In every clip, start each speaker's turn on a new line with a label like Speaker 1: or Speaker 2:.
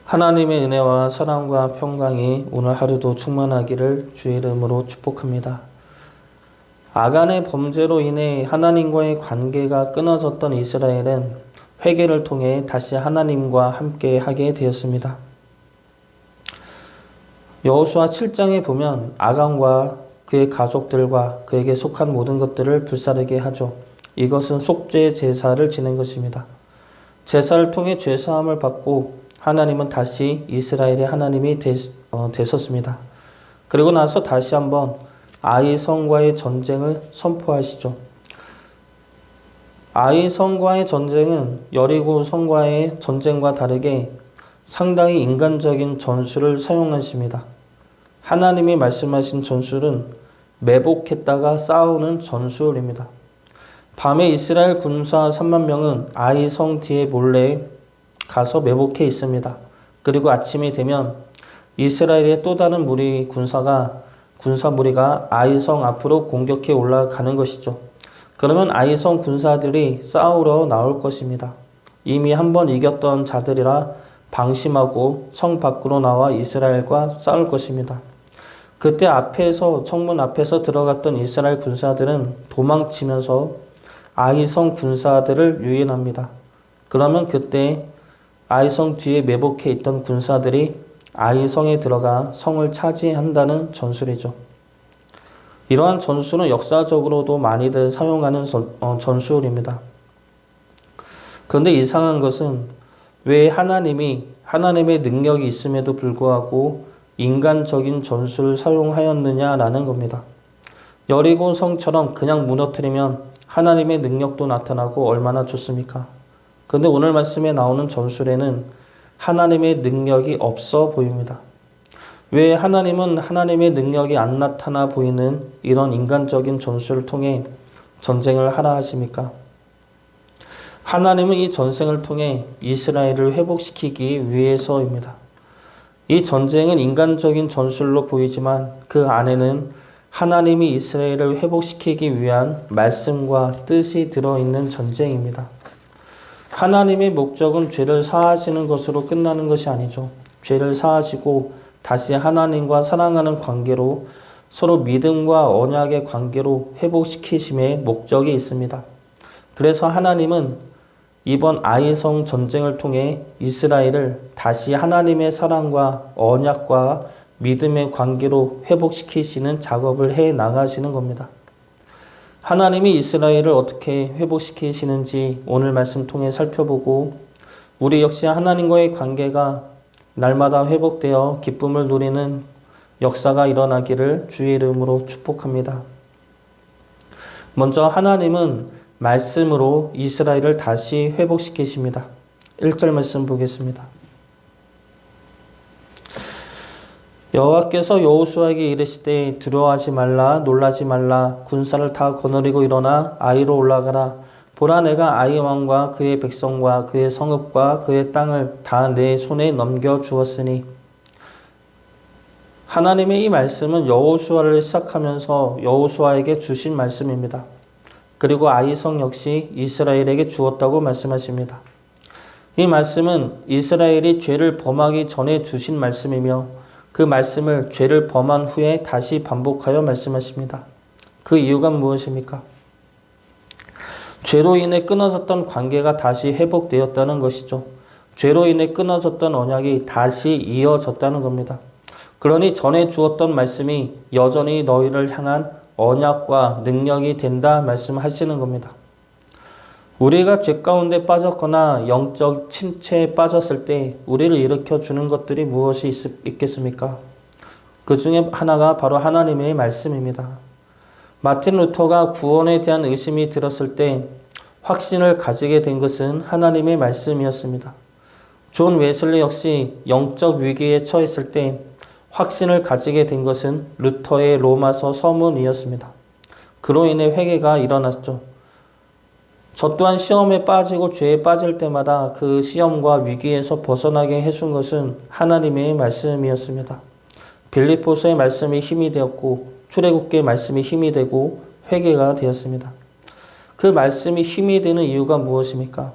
Speaker 1: 하나님의 은혜와 사랑과 평강이 오늘 하루도 충만하기를 주의 이름으로 축복합니다. 아간의 범죄로 인해 하나님과의 관계가 끊어졌던 이스라엘은 회개를 통해 다시 하나님과 함께 하게 되었습니다. 여호수아 7장에 보면 아간과 그의 가족들과 그에게 속한 모든 것들을 불사르게 하죠. 이것은 속죄 제사를 지낸 것입니다. 제사를 통해 죄사함을 받고 하나님은 다시 이스라엘의 하나님이 되셨습니다. 그리고 나서 다시 한번 아이성과의 전쟁을 선포하시죠. 아이성과의 전쟁은 여리고 성과의 전쟁과 다르게 상당히 인간적인 전술을 사용하십니다. 하나님이 말씀하신 전술은 매복했다가 싸우는 전술입니다. 밤에 이스라엘 군사 3만 명은 아이성 뒤에 몰래 가서 매복해 있습니다. 그리고 아침이 되면 이스라엘의 또 다른 군사 무리가 아이성 앞으로 공격해 올라가는 것이죠. 그러면 아이성 군사들이 싸우러 나올 것입니다. 이미 한번 이겼던 자들이라 방심하고 성 밖으로 나와 이스라엘과 싸울 것입니다. 그때 청문 앞에서 들어갔던 이스라엘 군사들은 도망치면서 아이성 군사들을 유인합니다. 그러면 그때 아이성 뒤에 매복해 있던 군사들이 아이성에 들어가 성을 차지한다는 전술이죠. 이러한 전술은 역사적으로도 많이들 사용하는 전술입니다. 그런데 이상한 것은 왜 하나님의 능력이 있음에도 불구하고 인간적인 전술을 사용하였느냐라는 겁니다. 여리고 성처럼 그냥 무너뜨리면 하나님의 능력도 나타나고 얼마나 좋습니까? 그런데 오늘 말씀에 나오는 전술에는 하나님의 능력이 없어 보입니다. 왜 하나님은 하나님의 능력이 안 나타나 보이는 이런 인간적인 전술을 통해 전쟁을 하라 하십니까? 하나님은 이 전쟁을 통해 이스라엘을 회복시키기 위해서입니다. 이 전쟁은 인간적인 전술로 보이지만 그 안에는 하나님이 이스라엘을 회복시키기 위한 말씀과 뜻이 들어있는 전쟁입니다. 하나님의 목적은 죄를 사하시는 것으로 끝나는 것이 아니죠. 죄를 사하시고 다시 하나님과 사랑하는 관계로 서로 믿음과 언약의 관계로 회복시키심의 목적이 있습니다. 그래서 하나님은 이번 아이성 전쟁을 통해 이스라엘을 다시 하나님의 사랑과 언약과 믿음의 관계로 회복시키시는 작업을 해 나가시는 겁니다. 하나님이 이스라엘을 어떻게 회복시키시는지 오늘 말씀 통해 살펴보고 우리 역시 하나님과의 관계가 날마다 회복되어 기쁨을 누리는 역사가 일어나기를 주의 이름으로 축복합니다. 먼저 하나님은 말씀으로 이스라엘을 다시 회복시키십니다. 1절 말씀 보겠습니다. 여호와께서 여호수아에게 이르시되 두려워하지 말라 놀라지 말라 군사를 다 거느리고 일어나 아이로 올라가라 보라 내가 아이 왕과 그의 백성과 그의 성읍과 그의 땅을 다 내 손에 넘겨 주었으니. 하나님의 이 말씀은 여호수아를 시작하면서 여호수아에게 주신 말씀입니다. 그리고 아이성 역시 이스라엘에게 주었다고 말씀하십니다. 이 말씀은 이스라엘이 죄를 범하기 전에 주신 말씀이며 그 말씀을 죄를 범한 후에 다시 반복하여 말씀하십니다. 그 이유가 무엇입니까? 죄로 인해 끊어졌던 관계가 다시 회복되었다는 것이죠. 죄로 인해 끊어졌던 언약이 다시 이어졌다는 겁니다. 그러니 전에 주었던 말씀이 여전히 너희를 향한 언약과 능력이 된다 말씀하시는 겁니다. 우리가 죄 가운데 빠졌거나 영적 침체에 빠졌을 때 우리를 일으켜 주는 것들이 무엇이 있겠습니까? 그 중에 하나가 바로 하나님의 말씀입니다. 마틴 루터가 구원에 대한 의심이 들었을 때 확신을 가지게 된 것은 하나님의 말씀이었습니다. 존 웨슬리 역시 영적 위기에 처했을 때 확신을 가지게 된 것은 루터의 로마서 서문이었습니다. 그로 인해 회개가 일어났죠. 저 또한 시험에 빠지고 죄에 빠질 때마다 그 시험과 위기에서 벗어나게 해준 것은 하나님의 말씀이었습니다. 빌립보서의 말씀이 힘이 되었고 출애굽기의 말씀이 힘이 되고 회개가 되었습니다. 그 말씀이 힘이 되는 이유가 무엇입니까?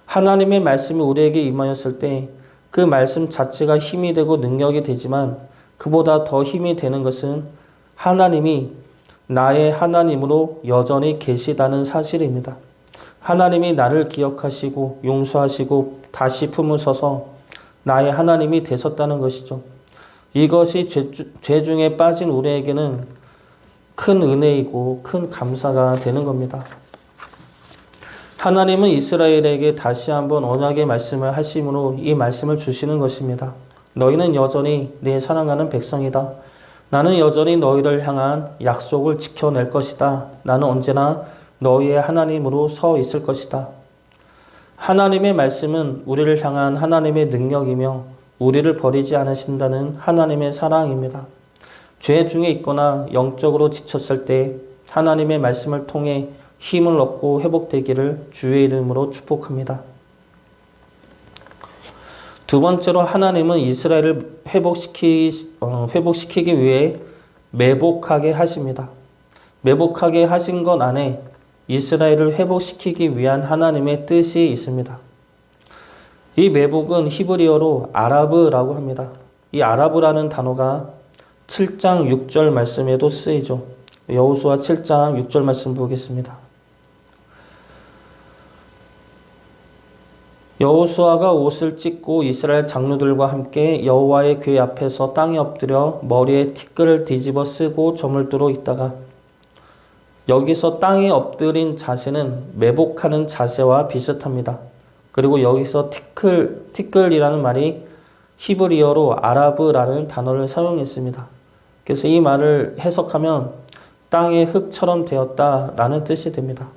Speaker 1: 하나님의 말씀이 우리에게 임하였을 때 그 말씀 자체가 힘이 되고 능력이 되지만 그보다 더 힘이 되는 것은 하나님이 나의 하나님으로 여전히 계시다는 사실입니다. 하나님이 나를 기억하시고 용서하시고 다시 품으셔서 나의 하나님이 되셨다는 것이죠. 이것이 죄 중에 빠진 우리에게는 큰 은혜이고 큰 감사가 되는 겁니다. 하나님은 이스라엘에게 다시 한번 언약의 말씀을 하심으로 이 말씀을 주시는 것입니다. 너희는 여전히 내 사랑하는 백성이다. 나는 여전히 너희를 향한 약속을 지켜낼 것이다. 나는 언제나 너희의 하나님으로 서 있을 것이다. 하나님의 말씀은 우리를 향한 하나님의 능력이며 우리를 버리지 않으신다는 하나님의 사랑입니다. 죄 중에 있거나 영적으로 지쳤을 때 하나님의 말씀을 통해 힘을 얻고 회복되기를 주의 이름으로 축복합니다. 두 번째로 하나님은 이스라엘을 회복시키기 위해 매복하게 하십니다. 매복하게 하신 것 안에 이스라엘을 회복시키기 위한 하나님의 뜻이 있습니다. 이 매복은 히브리어로 아라브라고 합니다. 이 아라브라는 단어가 7장 6절 말씀에도 쓰이죠. 여호수아 7장 6절 말씀 보겠습니다. 여호수아가 옷을 찢고 이스라엘 장로들과 함께 여호와의 궤 앞에서 땅에 엎드려 머리에 티끌을 뒤집어 쓰고 저물도록 있다가, 여기서 땅에 엎드린 자세는 매복하는 자세와 비슷합니다. 그리고 여기서 티끌이라는 말이 히브리어로 아라브라는 단어를 사용했습니다. 그래서 이 말을 해석하면 땅의 흙처럼 되었다라는 뜻이 됩니다.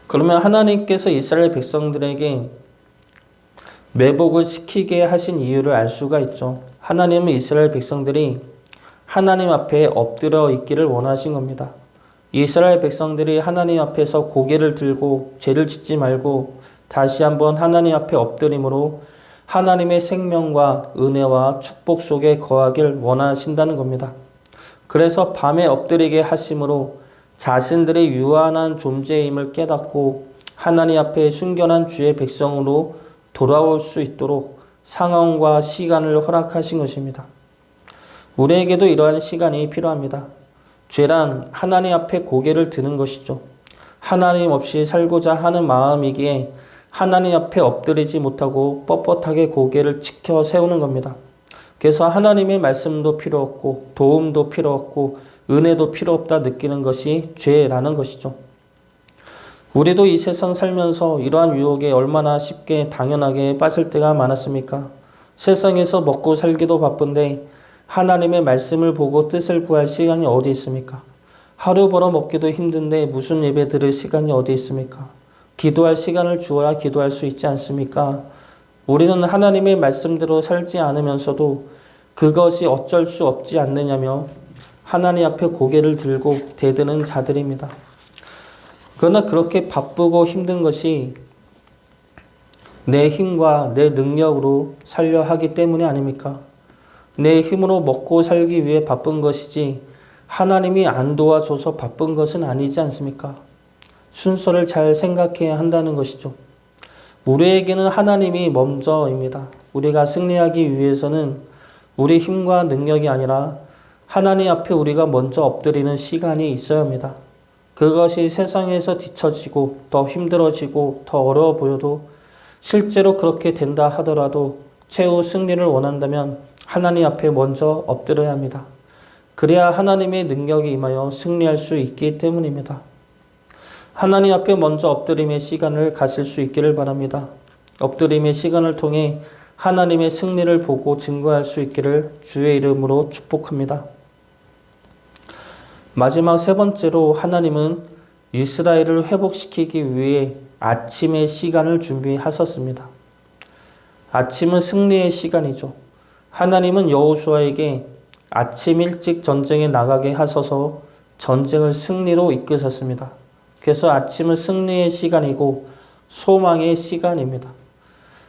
Speaker 1: 그러면 하나님께서 이스라엘 백성들에게 매복을 시키게 하신 이유를 알 수가 있죠. 하나님은 이스라엘 백성들이 하나님 앞에 엎드려 있기를 원하신 겁니다. 이스라엘 백성들이 하나님 앞에서 고개를 들고 죄를 짓지 말고 다시 한번 하나님 앞에 엎드림으로 하나님의 생명과 은혜와 축복 속에 거하길 원하신다는 겁니다. 그래서 밤에 엎드리게 하심으로 자신들의 유한한 존재임을 깨닫고 하나님 앞에 순결한 주의 백성으로 돌아올 수 있도록 상황과 시간을 허락하신 것입니다. 우리에게도 이러한 시간이 필요합니다. 죄란 하나님 앞에 고개를 드는 것이죠. 하나님 없이 살고자 하는 마음이기에 하나님 앞에 엎드리지 못하고 뻣뻣하게 고개를 치켜 세우는 겁니다. 그래서 하나님의 말씀도 필요 없고 도움도 필요 없고 은혜도 필요 없다 느끼는 것이 죄라는 것이죠. 우리도 이 세상 살면서 이러한 유혹에 얼마나 쉽게 당연하게 빠질 때가 많았습니까? 세상에서 먹고 살기도 바쁜데 하나님의 말씀을 보고 뜻을 구할 시간이 어디 있습니까? 하루 벌어 먹기도 힘든데 무슨 예배 들을 시간이 어디 있습니까? 기도할 시간을 주어야 기도할 수 있지 않습니까? 우리는 하나님의 말씀대로 살지 않으면서도 그것이 어쩔 수 없지 않느냐며 하나님 앞에 고개를 들고 대드는 자들입니다. 그러나 그렇게 바쁘고 힘든 것이 내 힘과 내 능력으로 살려 하기 때문이 아닙니까? 내 힘으로 먹고 살기 위해 바쁜 것이지 하나님이 안 도와줘서 바쁜 것은 아니지 않습니까? 순서를 잘 생각해야 한다는 것이죠. 우리에게는 하나님이 먼저입니다. 우리가 승리하기 위해서는 우리 힘과 능력이 아니라 하나님 앞에 우리가 먼저 엎드리는 시간이 있어야 합니다. 그것이 세상에서 뒤처지고 더 힘들어지고 더 어려워 보여도 실제로 그렇게 된다 하더라도 최후 승리를 원한다면 하나님 앞에 먼저 엎드려야 합니다. 그래야 하나님의 능력이 임하여 승리할 수 있기 때문입니다. 하나님 앞에 먼저 엎드림의 시간을 가질 수 있기를 바랍니다. 엎드림의 시간을 통해 하나님의 승리를 보고 증거할 수 있기를 주의 이름으로 축복합니다. 마지막 세 번째로 하나님은 이스라엘을 회복시키기 위해 아침의 시간을 준비하셨습니다. 아침은 승리의 시간이죠. 하나님은 여호수아에게 아침 일찍 전쟁에 나가게 하셔서 전쟁을 승리로 이끄셨습니다. 그래서 아침은 승리의 시간이고 소망의 시간입니다.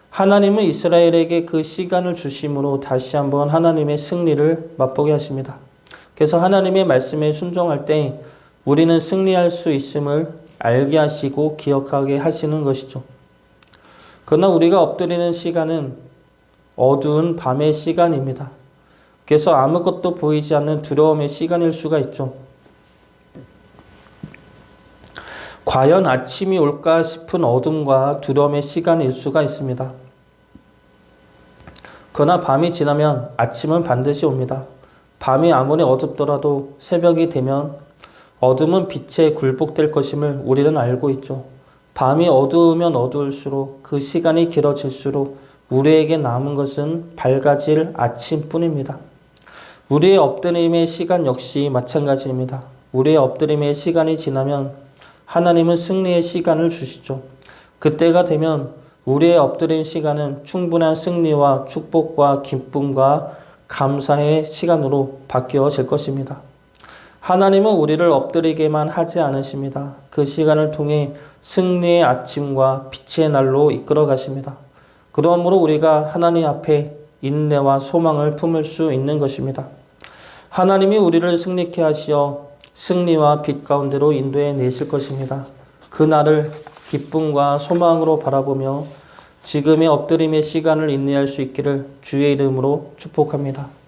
Speaker 1: 하나님은 이스라엘에게 그 시간을 주심으로 다시 한번 하나님의 승리를 맛보게 하십니다. 그래서 하나님의 말씀에 순종할 때 우리는 승리할 수 있음을 알게 하시고 기억하게 하시는 것이죠. 그러나 우리가 엎드리는 시간은 어두운 밤의 시간입니다. 그래서 아무것도 보이지 않는 두려움의 시간일 수가 있죠. 과연 아침이 올까 싶은 어둠과 두려움의 시간일 수가 있습니다. 그러나 밤이 지나면 아침은 반드시 옵니다. 밤이 아무리 어둡더라도 새벽이 되면 어둠은 빛에 굴복될 것임을 우리는 알고 있죠. 밤이 어두우면 어두울수록 그 시간이 길어질수록 우리에게 남은 것은 밝아질 아침뿐입니다. 우리의 엎드림의 시간 역시 마찬가지입니다. 우리의 엎드림의 시간이 지나면 하나님은 승리의 시간을 주시죠. 그때가 되면 우리의 엎드린 시간은 충분한 승리와 축복과 기쁨과 감사의 시간으로 바뀌어질 것입니다. 하나님은 우리를 엎드리게만 하지 않으십니다. 그 시간을 통해 승리의 아침과 빛의 날로 이끌어 가십니다. 그러므로 우리가 하나님 앞에 인내와 소망을 품을 수 있는 것입니다. 하나님이 우리를 승리케 하시어 승리와 빛 가운데로 인도해 내실 것입니다. 그 날을 기쁨과 소망으로 바라보며 지금의 엎드림의 시간을 인내할 수 있기를 주의 이름으로 축복합니다.